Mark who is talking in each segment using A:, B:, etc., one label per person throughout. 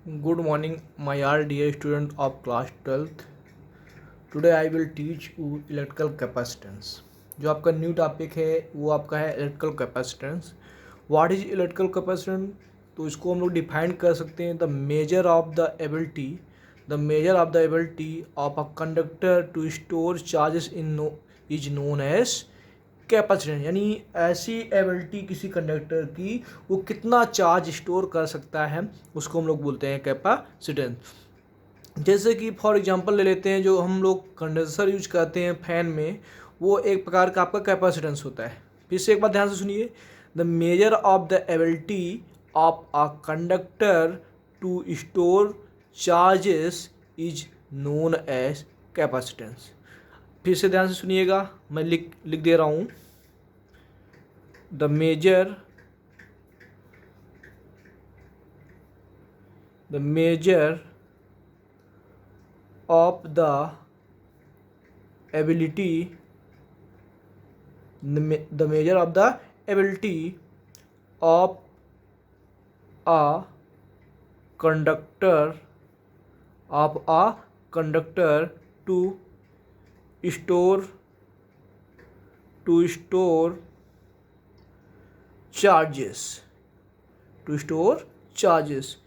A: Good morning, my all dear student of class 12th. Today I will teach you electrical capacitance. जो आपका new topic है वो आपका है electrical capacitance. What is electrical capacitance? तो इसको हम लोग डिफाइन कर सकते हैं the measure of the ability of a conductor to store charges is known as capacitance. यानी ऐसी एबिलिटी किसी कंडक्टर की वो कितना चार्ज स्टोर कर सकता है उसको हम लोग बोलते हैं कैपेसिटेंस. जैसे कि फॉर एग्जांपल ले लेते हैं, जो हम लोग कंडेंसर यूज करते हैं फैन में, वो एक प्रकार का आपका कैपेसिटेंस होता है. फिर से एक बार ध्यान से सुनिए. The measure of the ability of a conductor to store charges is known as capacitance. फिर से ध्यान से सुनिएगा, मैं लिख दे रहा हूँ. The measure of the ability the measure of the ability of a conductor to store charges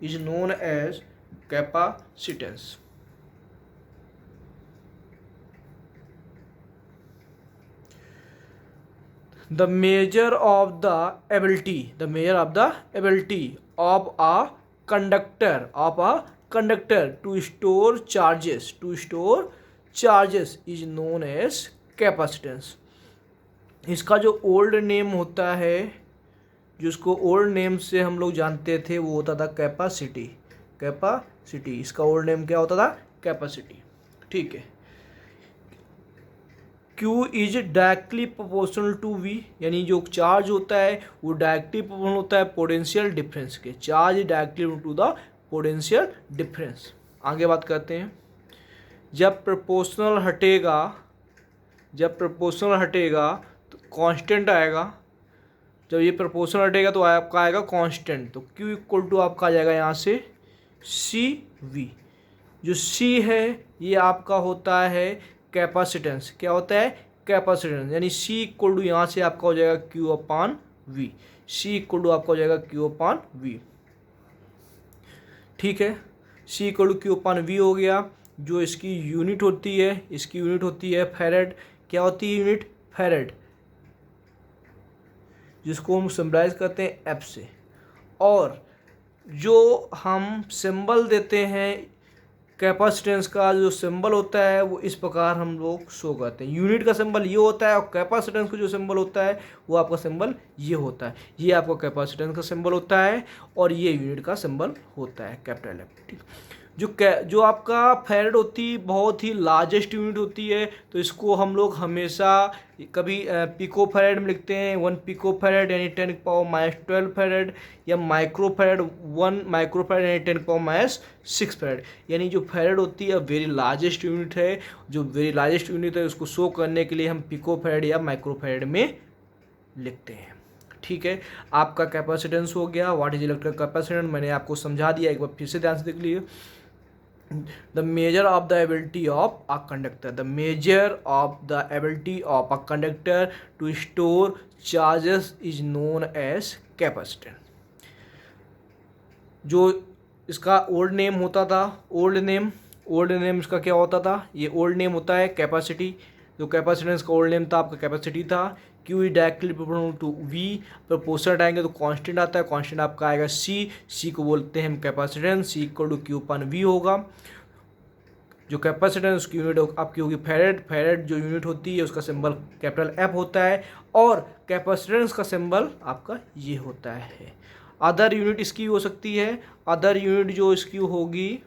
A: is known as capacitance. The measure of the ability of a conductor to store charges is known as capacitance. इसका जो old name होता है, जिसको old name से हम लोग जानते थे, वो होता था कैपेसिटी. इसका ओल्ड नेम क्या होता था? कैपेसिटी. ठीक है. Q is directly proportional to V. यानी जो चार्ज होता है वो डायरेक्टली प्रोपोर्शनल होता है पोटेंशियल डिफरेंस के. Charge directly to the potential difference. आगे बात करते हैं. जब प्रोपोर्शनल हटेगा तो कांस्टेंट आएगा. जब ये प्रोपोर्शनल हटेगा तो आपका आएगा कांस्टेंट. तो Q इक्वल टू आपका आ जाएगा यहाँ से CV. जो C है ये आपका होता है कैपेसिटेंस. क्या होता है? कैपेसिटेंस. यानी C इक्वल टू यहाँ से आपका हो जाएगा Q upon V. C equal to आपका हो जाएगा Q अपॉन V. ठीक है. C equal to Q upon V हो गया. जो इसकी यूनिट होती है फैरेड. क्या होती है यूनिट? फैरेड. जिसको हम सिम्बलाइज करते हैं F से. और जो हम सिंबल देते हैं कैपेसिटेंस का, जो सिंबल होता है वो इस प्रकार हम लोग शो करते हैं. यूनिट का सिंबल ये होता है और कैपेसिटेंस का जो सिंबल होता है वो आपका सिंबल ये होता है. ये आपका कैपेसिटेंस का सिंबल होता है और ये यूनिट का सिंबल होता है कैपिटल F. ठीक. जो आपका फैरेड होती बहुत ही लार्जेस्ट यूनिट होती है, तो इसको हम लोग हमेशा कभी पिको फैरेड में लिखते हैं. 1 पिको फैरेड यानी 10⁻12 फैरेड, या माइक्रो फैरेड 1 माइक्रो फैरेड यानी 10⁻6 फैरेड. यानी जो फैरेड होती है वेरी लार्जेस्ट यूनिट है. जो वेरी लार्जेस्ट यूनिट है उसको शो करने के लिए हम पिको फैरेड या माइक्रो फैरेड में लिखते हैं. ठीक है. आपका कैपेसिटेंस हो गया. व्हाट इज इलेक्ट्रिकल कैपेसिटेंस मैंने आपको समझा दिया. एक बार फिर से ध्यान से देख लीजिए. The measure of the ability of a conductor to store charges is known as capacitance. जो इसका ओल्ड नेम होता था, ओल्ड नेम इसका क्या होता था? ये ओल्ड नेम होता है कैपेसिटी. जो कैपेसिटेंस का ओल्ड नेम था आपका कैपेसिटी था. Q is directly proportional to V. Proportional आएंगे तो कांस्टेंट आता है. कांस्टेंट आपका आएगा C को बोलते हैं हम capacitance. C equal to Q upon V होगा. जो कैपेसिटेंस उसकी यूनिट आपकी होगी फैरेड जो यूनिट होती है उसका सिंबल कैपिटल F होता है और कैपेसिटेंस का सिंबल आपका ये होता है. अदर यूनिट इसकी हो सकती है. अदर यूनिट जो इसकी होगी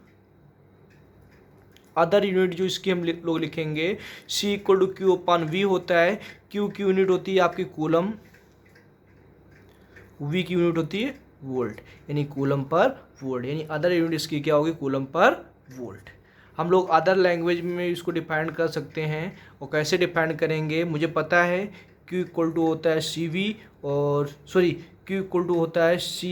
A: अदर यूनिट जो इसकी हम लोग लिखेंगे C equal to Q upon V होता है. क्यू की यूनिट होती है आपकी कूलम, वी की यूनिट होती है वोल्ट, यानी कूलम पर वोल्ट, यानी अदर यूनिट इसकी क्या होगी कूलम पर वोल्ट. हम लोग अदर लैंग्वेज में इसको डिफाइन कर सकते हैं। और कैसे डिफाइन करेंगे, मुझे पता है Q इक्वल टू होता है CV और सॉरी Q इक्वल टू होता है Q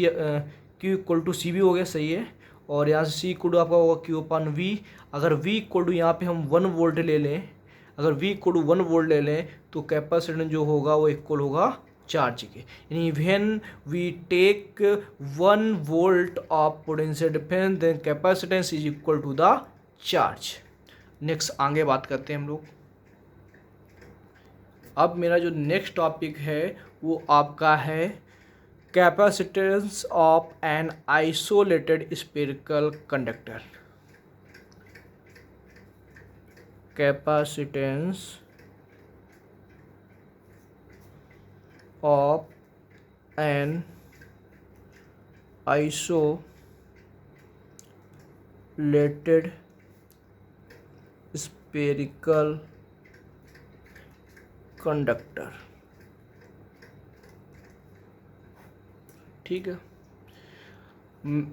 A: इक्वल टू CV हो गया, सही है। और यहाँ से C इक्वल टू आपका होगा Q अपन V। अगर V इक्वल टू यहाँ पे हम 1 वोल्ट ले लें, अगर V इक्वल टू 1 वोल्ट ले लें तो कैपेसिटेंस जो होगा वो इक्वल होगा चार्ज के। यानी when we take 1 volt of potential difference then capacitance is equal to the charge. Next आगे बात करते हैं हम लोग। अब मेरा जो नेक्स्ट टॉपिक है वो आपका है capacitance of an isolated spherical conductor. Capacitance of an isolated spherical conductor. ठीक है,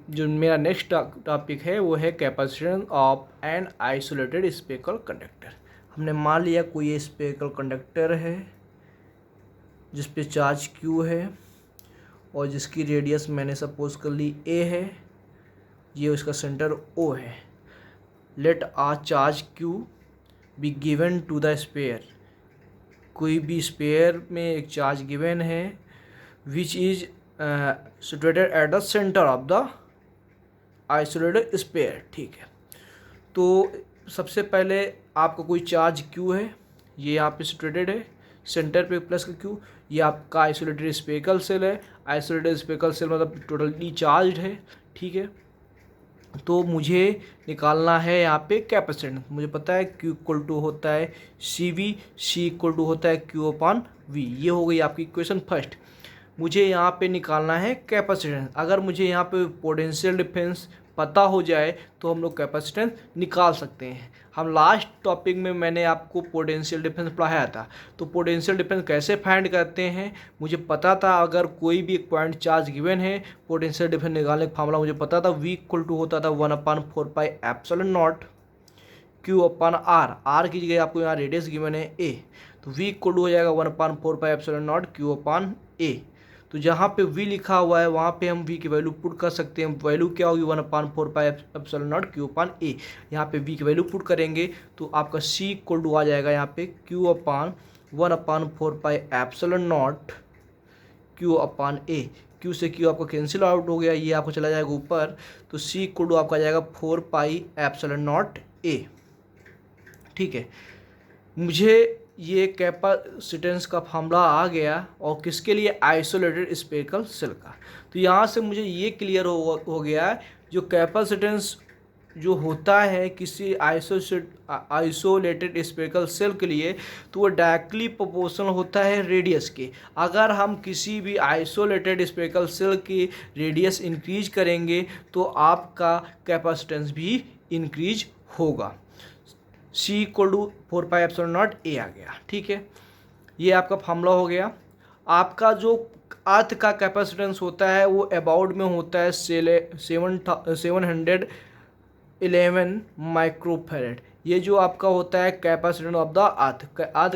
A: जो मेरा नेक्स्ट टॉपिक है वो है capacitance of an isolated spherical conductor. हमने मान लिया कोई ये स्फेरिकल कंडक्टर है जिस पे चार्ज Q है और जिसकी रेडियस मैंने सपोज कर ली A है, ये उसका सेंटर O है। Let a charge Q be given to the sphere. कोई भी स्फीयर में एक चार्ज गिवन है which is situated at the centre of the isolated sphere. ठीक है, तो सबसे पहले आपका कोई चार्ज Q है, ये यहाँ पे सिचुएटेड है सेंटर पे प्लस का Q। ये आपका आइसोलेटेड स्फेरिकल सेल है। आइसोलेटेड स्फेरिकल सेल मतलब टोटली चार्ज है। ठीक है, तो मुझे निकालना है यहाँ पे कैपेसिटेंस। मुझे पता है Q इक्वल टू होता है CV, C इक्वल टू होता है Q अपॉन V। ये हो गई आपकी इक्वेशन फर्स्ट। मुझे यहाँ पे निकालना है कैपेसिटेंस। अगर मुझे यहाँ पे पोटेंशियल डिफरेंस पता हो जाए तो हम लोग कैपेसिटेंस निकाल सकते हैं। हम लास्ट टॉपिक में मैंने आपको पोटेंशियल डिफरेंस पढ़ाया था। तो पोटेंशियल डिफरेंस कैसे फाइंड करते हैं मुझे पता था। अगर कोई भी एक पॉइंट चार्ज गिवन है, पोटेंशियल डिफरेंस निकालने का फार्मूला मुझे पता था। V इक्वल टू होता था 1/4πε0 Q अपॉन R की जगह आपको यहाँ रेडियस गिवन है A, तो V इक्वल टू हो जाएगा 1/4πε0 Q अपॉन A। तो जहाँ पे V लिखा हुआ है वहाँ पे हम V की वैल्यू पुट कर सकते हैं। वैल्यू क्या होगी 1/4πε0 Q अपॉन A। यहाँ पे V की वैल्यू पुट करेंगे तो आपका C इक्वल टू आ जाएगा यहाँ पे Q upon 1/4πε0 Q upon A। Q से Q आपका कैंसिल आउट हो गया, ये आपको चला जाएगा ऊपर, तो C इक्वल टू आपका जाएगा 4πε0 A। ठीक है, मुझे ये कैपेसिटेंस का फार्मूला आ गया और किसके लिए, आइसोलेटेड स्फेरिकल सेल का। तो यहाँ से मुझे ये क्लियर हो गया जो कैपेसिटेंस जो होता है किसी आइसोलेटेड स्फेरिकल सेल के लिए तो वो डायरेक्टली प्रोपोर्शनल होता है रेडियस के। अगर हम किसी भी आइसोलेटेड स्फेरिकल सेल की रेडियस इंक्रीज करेंगे तो आपका कैपेसिटेंस भी इंक्रीज होगा। C इक्वल टू 4πε0 A आ गया। ठीक है, ये आपका फार्मूला हो गया। आपका जो अर्थ का कैपेसिटेंस होता है वो अबाउट में होता है 711 माइक्रोफैरड। ये जो आपका होता है कैपेसिटेंस ऑफ द अर्थ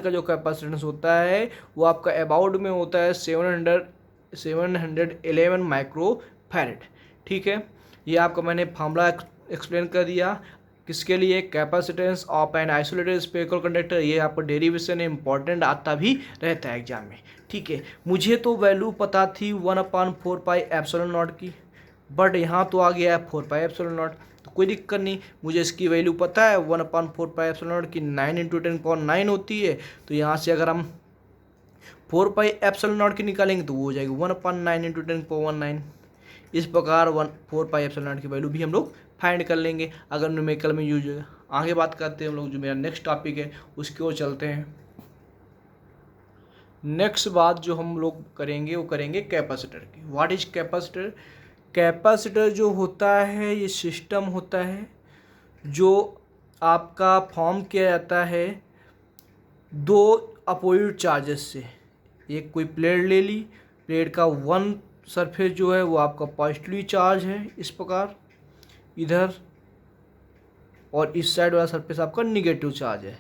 A: का जो कैपेसिटेंस होता है वो आपका अबाउट में होता है 711 माइक्रोफैरड। ठीक है, ये आपका मैंने फार्मूला एक्सप्लेन कर दिया किसके लिए, capacitance of an isolated spherical conductor. ये आपका डेरिवेशन इंपॉर्टेंट आता भी रहता है एग्जाम में। ठीक है, मुझे तो वैल्यू पता थी 1/4πε0 की, बट यहाँ तो आ गया है 4πε0, तो कोई दिक्कत नहीं। मुझे इसकी वैल्यू पता है 1/4πε0 की 9 × 10⁹ होती है। तो यहाँ से अगर हम 4πε0 की निकालेंगे तो वो हो जाएगी 1/9 × 10⁹। इस प्रकार 4πε0 की वैल्यू भी हम लोग फाइंड कर लेंगे अगर न्यूमेरिकल में यूज होगा। आगे बात करते हैं हम लोग, जो मेरा नेक्स्ट टॉपिक है उसकी ओर चलते हैं। नेक्स्ट बात जो हम लोग करेंगे वो करेंगे कैपेसिटर की। What is capacitor? कैपेसिटर जो होता है ये सिस्टम होता है जो आपका फॉर्म किया जाता है दो अपोजिट चार्जेस से। एक कोई प्लेट ले ली, प्लेट का वन सरफेस जो है वो आपका पॉजिटिवली चार्ज है, इस प्रकार इधर, और इस साइड वाला सरफेस आपका निगेटिव चार्ज है।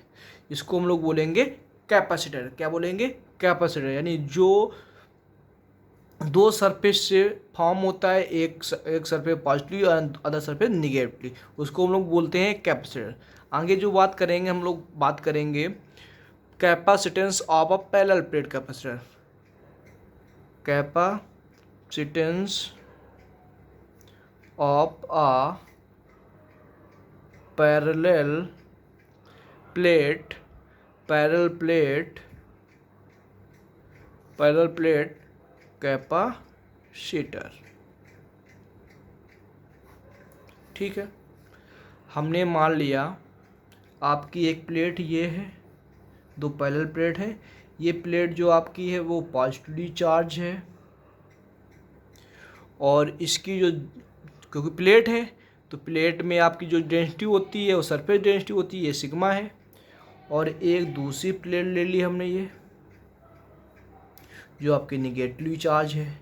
A: इसको हम लोग बोलेंगे कैपेसिटर। क्या बोलेंगे? कैपेसिटर। यानी जो दो सरफेस से फॉर्म होता है, एक सरफेस पॉजिटिवली और अदर सरफेस निगेटिवली, उसको हम लोग बोलते हैं कैपेसिटर। आगे जो बात करेंगे हम लोग बात करेंगे capacitance of a parallel plate capacitor. Capacitance of a parallel plate capacitor. ठीक है, हमने मान लिया आपकी एक प्लेट ये है, दो पैरेलल प्लेट है। ये प्लेट जो आपकी है वो पॉजिटिवली चार्ज है, और इसकी जो, क्योंकि प्लेट है तो प्लेट में आपकी जो डेंसिटी होती है वो सरफेस डेंसिटी होती है, ये सिग्मा है। और एक दूसरी प्लेट ले ली हमने, ये जो आपकी निगेटिवली चार्ज है,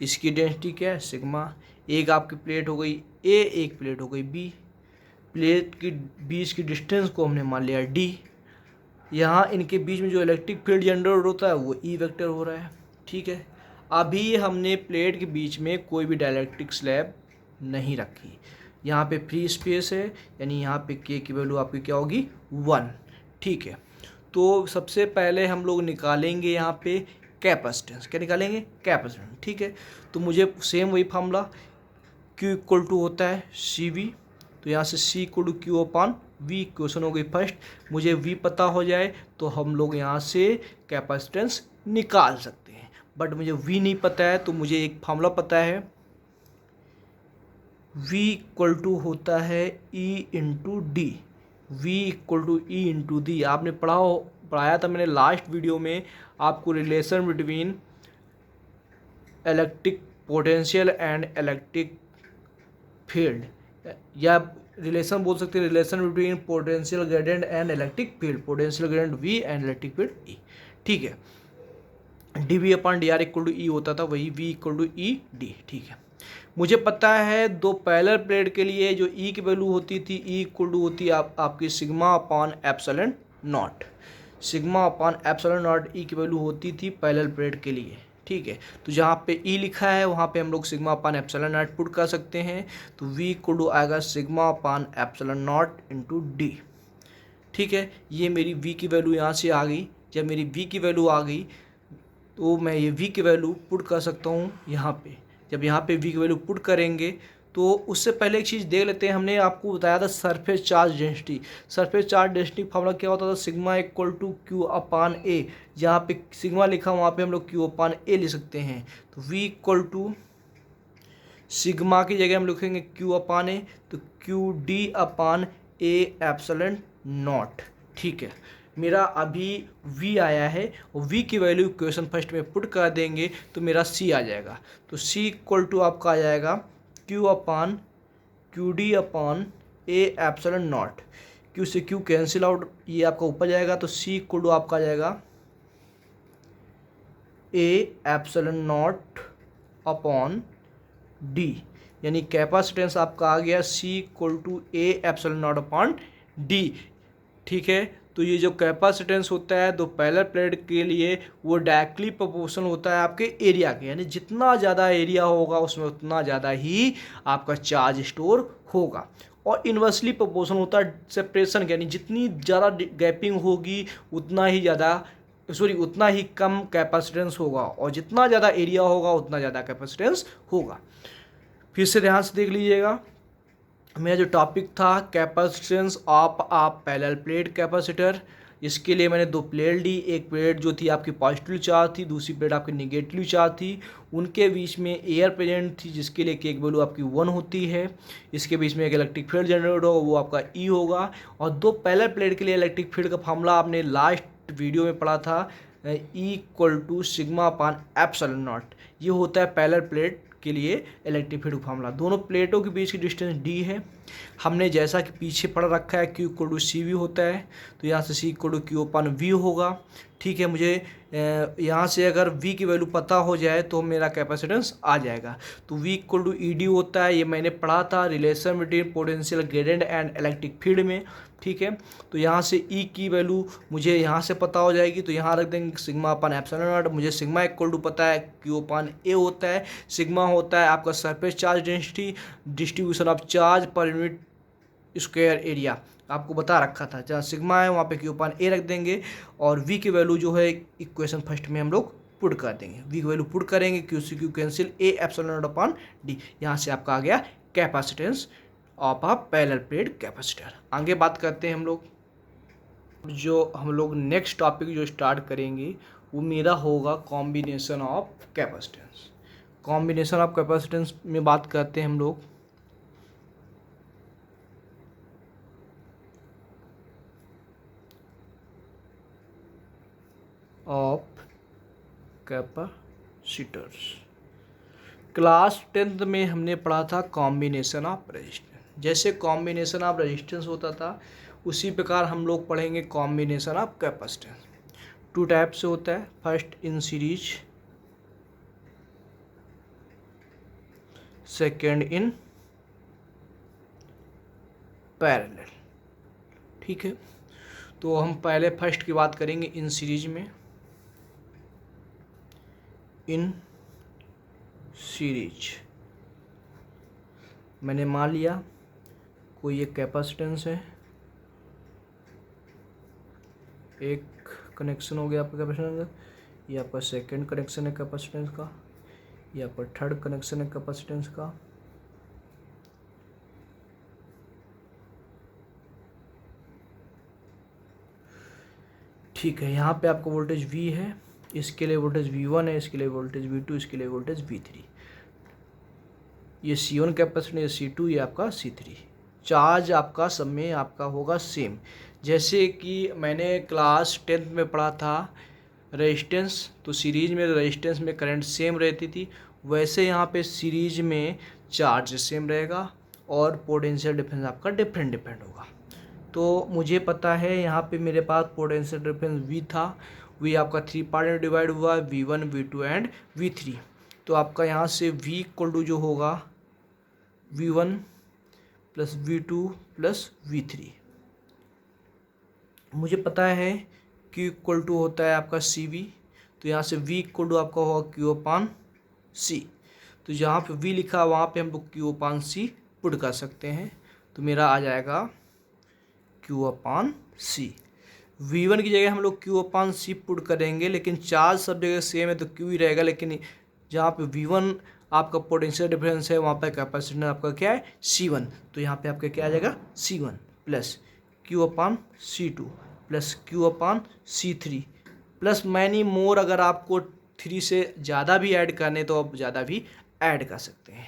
A: इसकी डेंसिटी क्या है? सिग्मा। एक आपकी प्लेट हो गई ए, एक प्लेट हो गई बी। प्लेट की बीच की डिस्टेंस को हमने मान लिया डी। यहाँ इनके बीच में जो इलेक्ट्रिक फील्ड जनरेट होता है वो ई वेक्टर हो रहा है। ठीक है, अभी हमने प्लेट के बीच में कोई भी डाइलेक्ट्रिक स्लैब नहीं रखी, यहाँ पे फ्री स्पेस है, यानी यहाँ पे के की वैल्यू आपकी क्या होगी? 1। ठीक है, तो सबसे पहले हम लोग निकालेंगे यहाँ पे कैपेसिटेंस। क्या निकालेंगे? कैपेसिटेंस। ठीक है, तो मुझे सेम वही फार्मूला Q इक्वल टू होता है सी वी, तो यहाँ से C equal to Q upon V. Question हो गई फर्स्ट। मुझे V पता हो जाए तो हम लोग यहाँ से कैपेसिटेंस निकाल सकते हैं, बट मुझे V नहीं पता है, तो मुझे एक फार्मूला पता है, V इक्वल टू होता है E into D. V equal to E into D. आपने पढ़ाया था मैंने लास्ट वीडियो में आपको relation between electric potential and electric field, या रिलेशन बोल सकते हैं, relation between potential gradient and electric field, potential gradient V and electric field E। ठीक है, D V upon D R equal to E होता था, वही V equal to E D. ठीक है, मुझे पता है दो पैरेलल प्लेट के लिए जो E की वैल्यू होती थी, E इक्वल टू होती है आपकी sigma upon epsilon not. Sigma upon epsilon not E की वैल्यू होती थी पैरेलल प्लेट के लिए। ठीक है, तो जहाँ पे E लिखा है वहाँ पे हम लोग sigma upon epsilon not put कर सकते हैं, तो V इक्वल टू आएगा sigma upon epsilon not into D. ठीक है, ये मेरी V की वैल्यू यहाँ से आ गई। जब मेरी V की वैल्यू आ गई तो मैं ये V की वैल्यू पुट कर सकता हूँ यहाँ पे। जब यहाँ पे V की वैल्यू पुट करेंगे तो उससे पहले एक चीज़ देख लेते हैं। हमने आपको बताया था surface charge density. Surface charge density formula क्या होता था? सिग्मा इक्वल टू क्यू अपान ए। जहाँ पे सिग्मा लिखा वहाँ पे हम लोग क्यू अपान ए लिख सकते हैं। तो V इक्वल टू सिग्मा की जगह हम लिखेंगे क्यू अपान ए, तो Q D upon A epsilon not. ठीक है, मेरा अभी V आया है और V की वैल्यू इक्वेशन फर्स्ट में पुट कर देंगे तो मेरा C आ जाएगा। तो C इक्वल टू आपका आ जाएगा Q upon Q D upon A epsilon not. Q से Q कैंसिल आउट, ये आपका ऊपर जाएगा, तो C इक्वल टू आपका आ जाएगा A epsilon not upon d, यानी कैपेसिटेंस आपका आ गया C equal to A epsilon not upon d. ठीक है, तो ये जो कैपेसिटेंस होता है दो पैरेलल प्लेट के लिए वो डायरेक्टली प्रोपोर्शनल होता है आपके एरिया के, यानी जितना ज़्यादा एरिया होगा उसमें उतना ज़्यादा ही आपका चार्ज स्टोर होगा। और इन्वर्सली प्रोपोर्शनल होता है सेपरेशन के, यानी जितनी ज़्यादा गैपिंग होगी उतना ही कम कैपेसिटेंस होगा, और जितना ज़्यादा एरिया होगा उतना ज़्यादा कैपेसिटेंस होगा। फिर से ध्यान से देख लीजिएगा, मेरा जो टॉपिक था capacitance of a parallel plate capacitor. इसके लिए मैंने दो प्लेट ली। एक प्लेट जो थी आपकी पॉजिटिव चार्ज थी, दूसरी प्लेट आपकी निगेटिव चार्ज थी। उनके बीच में एयर प्रेजेंट थी जिसके लिए के वैल्यू आपकी 1 होती है। इसके बीच में एक इलेक्ट्रिक फील्ड जनरेट होगा, वो आपका ई होगा। और दो पैरेलल प्लेट के लिए इलेक्ट्रिक फील्ड का फार्मूला आपने लास्ट वीडियो में पढ़ा था, E equal to sigma upon epsilon not. ये होता है पैरेलल प्लेट के लिए इलेक्ट्रिक फील्ड फार्मूला। दोनों प्लेटों के बीच की डिस्टेंस डी है। हमने जैसा कि पीछे पढ़ रखा है Q equal to C V होता है, तो यहाँ से C equal to Q upon V होगा। ठीक है, मुझे यहाँ से अगर V की वैल्यू पता हो जाए तो मेरा कैपेसिटेंस आ जाएगा। तो V equal to E d होता है, ये मैंने पढ़ा था relation between potential gradient and electric field में। ठीक है, तो यहाँ से E की वैल्यू मुझे यहाँ से पता हो जाएगी, तो यहाँ रख देंगे सिग्मा अपन एप्सिलॉन नॉट। मुझे सिग्मा इक्वल टू पता है Q अपन ए होता है। सिग्मा होता है आपका surface charge density, distribution of charge per unit square area, आपको बता रखा था। जहाँ सिग्मा है वहाँ पे Q अपन ए रख देंगे, और V की वैल्यू जो है इक्वेशन फर्स्ट में हम लोग पुट कर देंगे। V की वैल्यू पुट करेंगे, Q से Q cancel, A epsilon not upon D. यहाँ से आपका आ गया capacitance of a parallel plate capacitor. आगे बात करते हैं हम लोग। जो हम लोग नेक्स्ट टॉपिक जो स्टार्ट करेंगे वो मेरा होगा combination of capacitance. Combination of capacitance में बात करते हैं हम लोग। ऑफ कैपेसिटर्स क्लास 10th में हमने पढ़ा था कॉम्बिनेशन ऑफ रेजिस्टेंस। जैसे कॉम्बिनेशन ऑफ रेजिस्टेंस होता था उसी प्रकार हम लोग पढ़ेंगे combination of capacitance. Two type से होता है, first in series, second in parallel. ठीक है, तो हम पहले फर्स्ट की बात करेंगे इन सीरीज में। इन सीरीज मैंने मान लिया कोई एक कैपेसिटेंस है, एक कनेक्शन हो गया आपका कैपेसिटेंस का, ये आपका सेकंड कनेक्शन है कैपेसिटेंस का, ये आपका थर्ड कनेक्शन है कैपेसिटेंस का। ठीक है, यहाँ पे आपका वोल्टेज V है, इसके लिए वोल्टेज V1 है, इसके लिए वोल्टेज V2, इसके लिए वोल्टेज V3। ये C1 कैपेसिटेंस, ये C2, ये आपका C3। चार्ज आपका सब में आपका होगा सेम। जैसे कि मैंने क्लास 10th में पढ़ा था रेजिस्टेंस, तो सीरीज में रेजिस्टेंस में करंट सेम रहती थी, वैसे यहाँ पे सीरीज में चार्ज सेम रहेगा और पोटेंशियल डिफरेंस आपका डिफरेंट होगा। तो मुझे पता है यहाँ पे मेरे पास पोटेंशियल डिफरेंस V था, V आपका 3 पार्ट में डिवाइड हुआ, V1, V2 एंड V3। तो आपका यहाँ से V इक्वल टू जो होगा V1 plus V2 plus V3। मुझे पता है Q इक्वल टू होता है आपका CV, तो यहाँ से V इक्वल टू आपका होगा Q अपान C। तो जहाँ पे V लिखा है वहाँ पे हम लोग Q अपान C पुट कर सकते हैं, तो मेरा आ जाएगा Q अपान C। V1 की जगह हम लोग Q अपान C पुट करेंगे, लेकिन चार्ज सब जगह सेम है तो Q ही रहेगा, लेकिन जहाँ पे V1 आपका पोटेंशियल डिफरेंस है वहाँ पे कैपेसिटेंस आपका क्या है C1, तो यहाँ पे आपका क्या आ जाएगा C1 प्लस Q अपान C2 प्लस Q अपान C3 प्लस मैनी मोर। अगर आपको 3 से ज़्यादा भी ऐड करने तो आप ज़्यादा भी ऐड कर सकते हैं।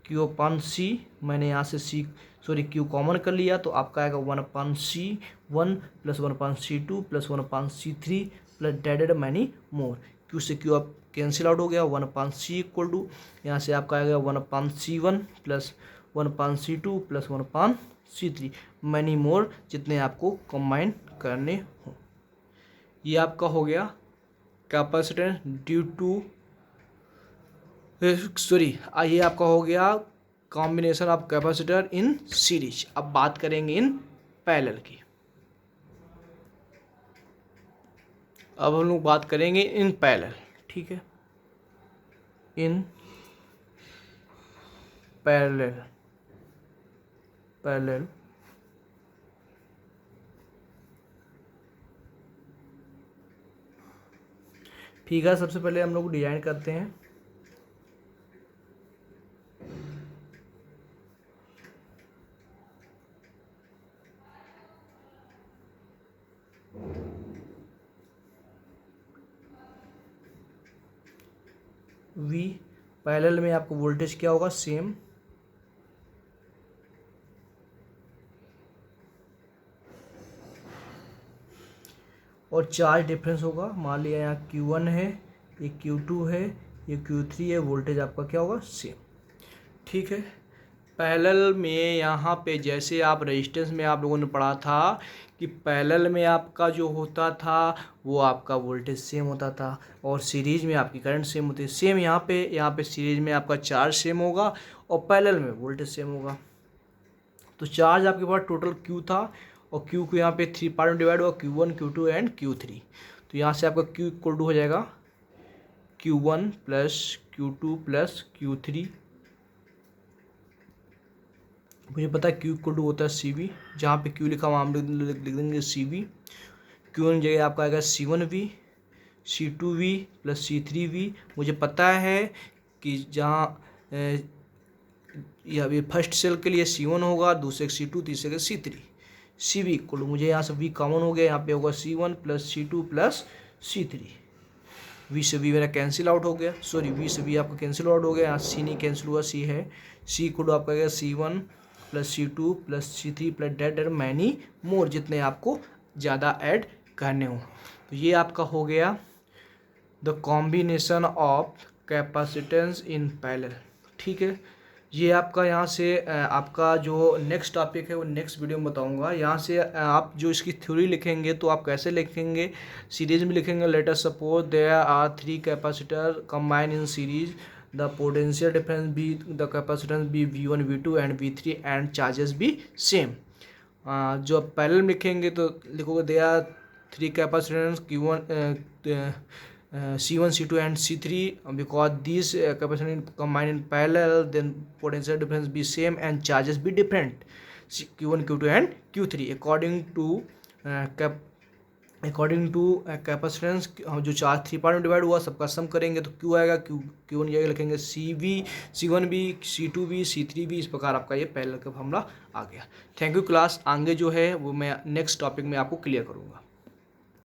A: Q अपान C, मैंने यहाँ से Q कॉमन कर लिया, तो आपका आएगा 1 अपान C1 प्लस 1 अपान C2 प्लस 1 अपान C3 plus डेडेड many more. Q से Q अब कैंसिल आउट हो गया, 1 अपान C इक्वल टू यहाँ से आपका आएगा 1 अपान C1 प्लस 1 अपान C2 प्लस 1 अपान C3 मैनी मोर, जितने आपको कंबाइन करने हों। ये आपका हो गया कैपेसिटेंस ड्यू टू ये आपका हो गया combination of capacitor in series. अब बात करेंगे इन पैरेलल की। अब हम लोग बात करेंगे इन पैरेलल। ठीक है, इन पैरेलल ठीक है, सबसे पहले हम लोग डिजाइन करते हैं। V पैरेलल में आपको वोल्टेज क्या होगा सेम, और चार्ज डिफरेंस होगा। मान लिया यहाँ Q1 है, ये Q2 है, ये Q3 है, वोल्टेज आपका क्या होगा सेम। ठीक है, पैरेलल में यहाँ पे जैसे आप रेजिस्टेंस में आप लोगों ने पढ़ा था कि पैरेलल में आपका जो होता था वो आपका वोल्टेज सेम होता था और सीरीज में आपकी करंट सेम होती है। सेम यहाँ पे सीरीज में आपका चार्ज सेम होगा और पैरेलल में वोल्टेज सेम होगा। तो चार्ज आपके पास टोटल Q था और Q को यहाँ पे 3 पार्ट में डिवाइड हुआ, Q1 Q2 एंड Q3। तो यहाँ से आपका Q इक्वल टू हो जाएगा Q1 plus Q2 plus Q3। मुझे पता है Q इक्वल टू होता है CV, जहाँ पे Q लिखा हुआ हम लिख देंगे CV। Q1 जगह आपका आएगा C1V, C2V प्लस C3V। मुझे पता है कि जहाँ यह फर्स्ट सेल के लिए C1 होगा, दूसरे का C2, तीसरे का C3। CV इक्वल टू, मुझे यहाँ से V कॉमन हो गया, यहाँ पे होगा C1 plus C2 plus C3। V से V मेरा कैंसिल आउट हो गया, सॉरी V से V आपका कैंसिल आउट हो गया, यहाँ C नहीं कैंसिल हुआ, C है। C इक्वल टू आपका गया C1 plus C2 plus C3 plus that many more, जितने आपको ज़्यादा ऐड करने हो। तो ये आपका हो गया the combination of capacitance in parallel. ठीक है, ये आपका यहाँ से आपका जो नेक्स्ट टॉपिक है वो नेक्स्ट वीडियो में बताऊंगा। यहाँ से आप जो इसकी थ्योरी लिखेंगे तो आप कैसे लिखेंगे, सीरीज में लिखेंगे। Let us suppose there are 3 capacitor combine in series, the potential difference be the capacitance be V1 V2 and V3 and charges be same. जो आप पैरेलल में लिखेंगे तो लिखोगे there are 3 capacitance Q1 C1, C2 and C3 because these capacitors combine in parallel, then potential difference be same and charges be different, Q1, Q2 and Q3 according to capacitance. जो charge 3 part में divide हुआ सबका सम करेंगे तो Q आएगा, Q1 जगह लिखेंगे CV, C1B, C2B, C3B। इस प्रकार आपका ये पैरेलल का फॉर्मूला आ गया। Thank you class. आगे जो है वो मैं नेक्स्ट टॉपिक में आपको क्लियर करूँगा।